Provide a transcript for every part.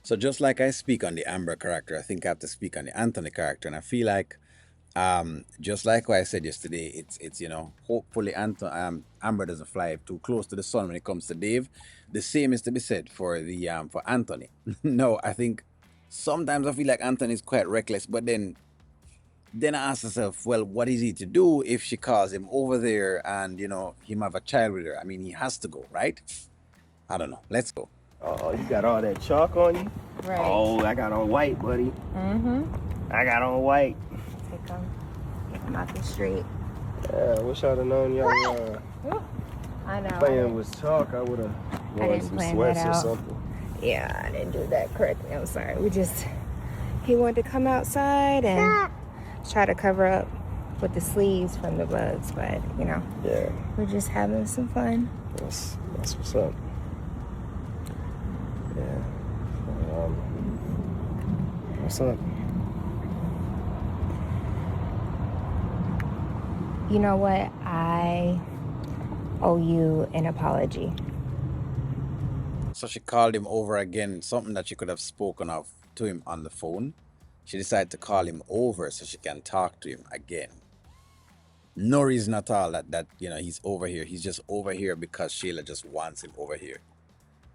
So just like I speak on the Amber character, I think I have to speak on the Anthony character, and I feel like, just like what I said yesterday, it's hopefully Amber doesn't fly too close to the sun when it comes to Dave. The same is to be said for the for Anthony. No, I think sometimes I feel like Anthony is quite reckless, but then I ask myself, well, what is he to do if she calls him over there and him have a child with her? I mean, he has to go, right? I don't know. Let's go. Oh, you got all that chalk on you? Right. Oh, I got on white, buddy. Mm-hmm. I got on white. Take them out the street. Yeah, I wish I'd have known y'all I know. playing with chalk. I would have worn some sweats or something. Yeah, I didn't do that correctly. I'm sorry. He wanted to come outside and try to cover up with the sleeves from the bugs, but Yeah. we're just having some fun. That's what's up. Yeah. What's up? You know what? I owe you an apology. So she called him over again, something that she could have spoken of to him on the phone. She decided to call him over so she can talk to him again. No reason at all that he's over here. He's just over here because Shayla just wants him over here.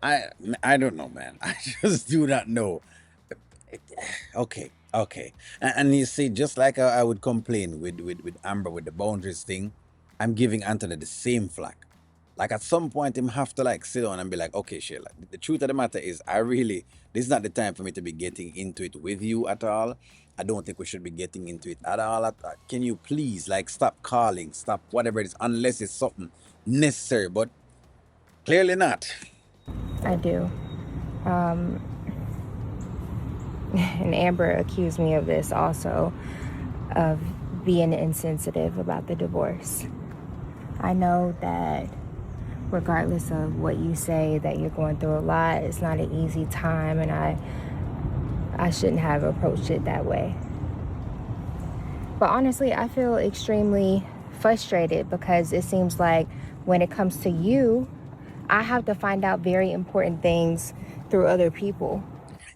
I don't know, man. I just do not know. Okay. And you see, just like I would complain with Amber with the boundaries thing, I'm giving Anthony the same flack. Like at some point, him have to like sit down and be like, okay, Shayla, the truth of the matter is, this is not the time for me to be getting into it with you at all. I don't think we should be getting into it at all. Can you please like stop calling, stop whatever it is, unless it's something necessary, but clearly not. I do. And Amber accused me of this also, of being insensitive about the divorce. I know that regardless of what you say, that you're going through a lot, it's not an easy time, and I shouldn't have approached it that way. But honestly, I feel extremely frustrated because it seems like when it comes to you, I have to find out very important things through other people.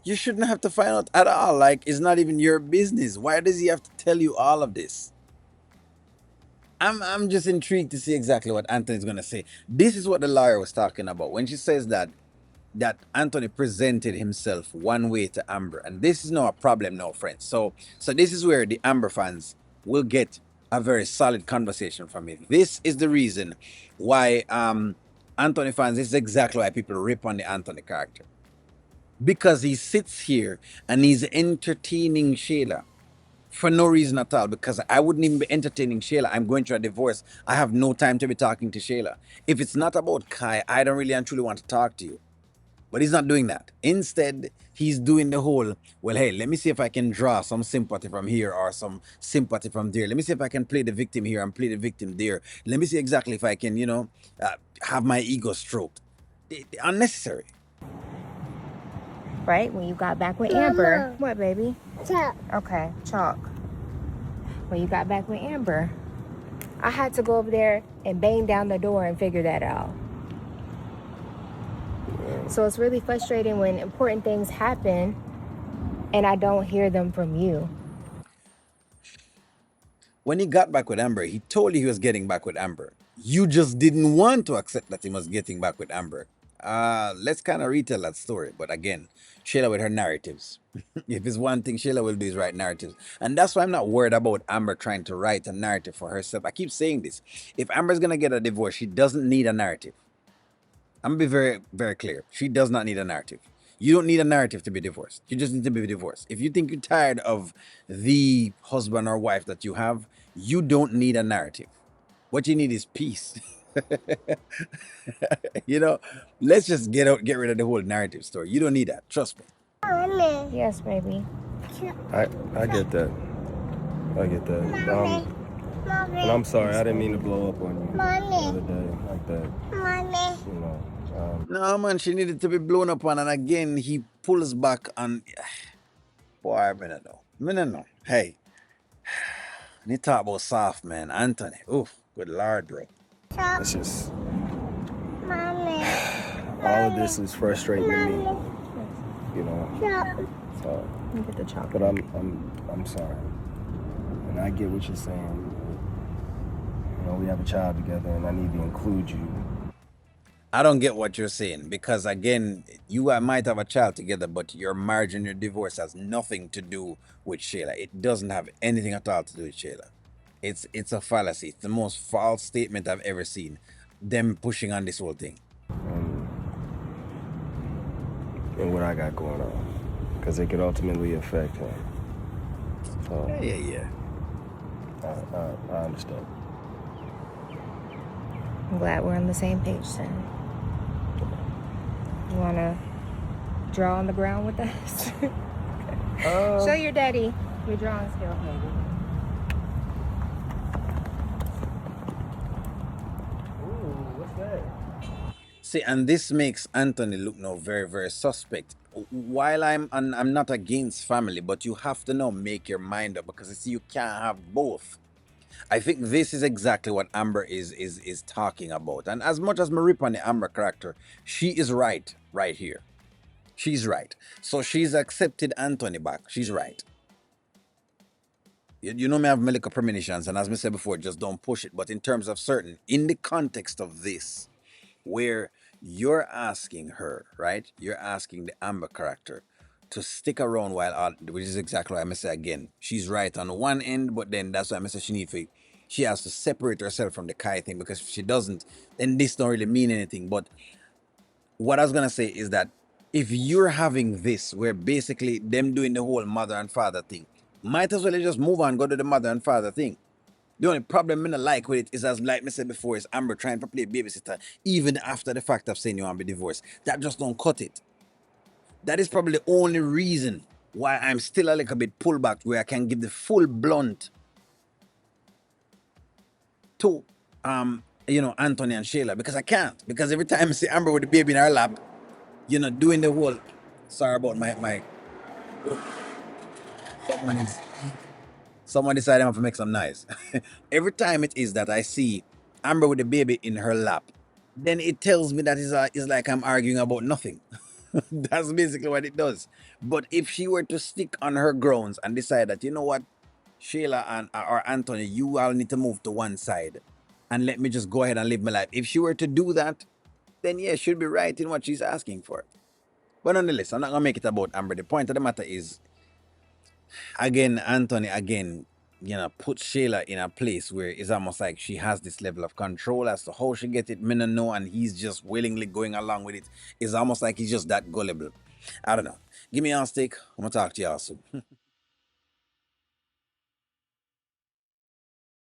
You shouldn't have to find out at all. Like, it's not even your business. Why does he have to tell you all of this? I'm just intrigued to see exactly what Anthony's gonna say. This is what the lawyer was talking about when she says that Anthony presented himself one way to Amber, and this is now a problem now, friends. So this is where the Amber fans will get a very solid conversation from it. This is the reason why Anthony fans. This is exactly why people rip on the Anthony character, because he sits here and he's entertaining Shayla for no reason at all, because I wouldn't even be entertaining Shayla. I'm going through a divorce. I have no time to be talking to Shayla. If it's not about Kai, I don't really and truly want to talk to you. But he's not doing that. Instead, he's doing the whole, well, hey, let me see if I can draw some sympathy from here or some sympathy from there. Let me see if I can play the victim here and play the victim there. Let me see exactly if I can, have my ego stroked. Unnecessary. Right? When you got back with Amber. Mama. What, baby? Chalk. Okay, chalk. When you got back with Amber, I had to go over there and bang down the door and figure that out. So it's really frustrating when important things happen and I don't hear them from you. When he got back with Amber, he told you he was getting back with Amber. You just didn't want to accept that he was getting back with Amber. Let's kind of retell that story. But again, Shayla with her narratives. If it's one thing Shayla will do is write narratives. And that's why I'm not worried about Amber trying to write a narrative for herself. I keep saying this. If Amber's going to get a divorce, she doesn't need a narrative. I'm going to be very, very clear. She does not need a narrative. You don't need a narrative to be divorced. You just need to be divorced. If you think you're tired of the husband or wife that you have, you don't need a narrative. What you need is peace. Let's just get rid of the whole narrative story. You don't need that. Trust me. Mommy. Yes, baby. I get that. I get that. Mommy. And I'm sorry, I didn't mean to blow up on you the Mommy. other day like that. Mommy. No, man, she needed to be blown up on. And again, he pulls back on. Boy, I don't know. Hey, you talk about soft, man. Anthony. Oof, good Lord, bro. Chalk. It's just, Mommy. all of this is frustrating to me. you know. Yeah. So, Look at the chocolate. but I'm sorry, and I get what you're saying. You know, we have a child together, and I need to include you. I don't get what you're saying because again, you might have a child together, but your marriage and your divorce has nothing to do with Shayla. It doesn't have anything at all to do with Shayla. It's a fallacy. It's the most false statement I've ever seen. Them pushing on this whole thing. And, and what I got going on, because it could ultimately affect him. So Yeah. I understand. I'm glad we're on the same page, son. You want to draw on the ground with us? Show your daddy your drawing skill, maybe. Ooh, what's that? See, and this makes Anthony look now very, very suspect. While I'm not against family, but you have to now make your mind up because you see, you can't have both. I think this is exactly what Amber is talking about. And as much as me rip on the Amber character, she is right here. She's right. So she's accepted Anthony back. She's right. You know me have my little premonitions, and as I said before, just don't push it. But in terms of certain, in the context of this, where you're asking her, right? You're asking the Amber character to stick around while, which is exactly what I say again. She's right on one end, but then that's why I say she has to separate herself from the Kai thing, because if she doesn't, then this don't really mean anything. But what I was gonna say is that if you're having this, where basically them doing the whole mother and father thing, might as well just move on, go to the mother and father thing. The only problem I don't like with it is, as like me said before, is Amber trying to play babysitter even after the fact of saying you want to be divorced. That just don't cut it. That is probably the only reason why I'm still a little bit pulled back, where I can give the full blunt to Anthony and Shayla, because I can't. Because every time I see Amber with the baby in her lap, doing the whole, sorry about my someone decided I have to make some noise. Every time it is that I see Amber with the baby in her lap, then it tells me that it's like I'm arguing about nothing. That's basically what it does. But if she were to stick on her grounds and decide that, you know what, Shayla and or Anthony, you all need to move to one side and let me just go ahead and live my life. If she were to do that, then yeah, she'll be right in what she's asking for. But nonetheless, I'm not gonna make it about Amber. The point of the matter is, again, Anthony, put Shayla in a place where it's almost like she has this level of control as to how she get it. Me no know, and he's just willingly going along with it. It's almost like he's just that gullible. I don't know. Give me a stick. I'm gonna talk to y'all soon.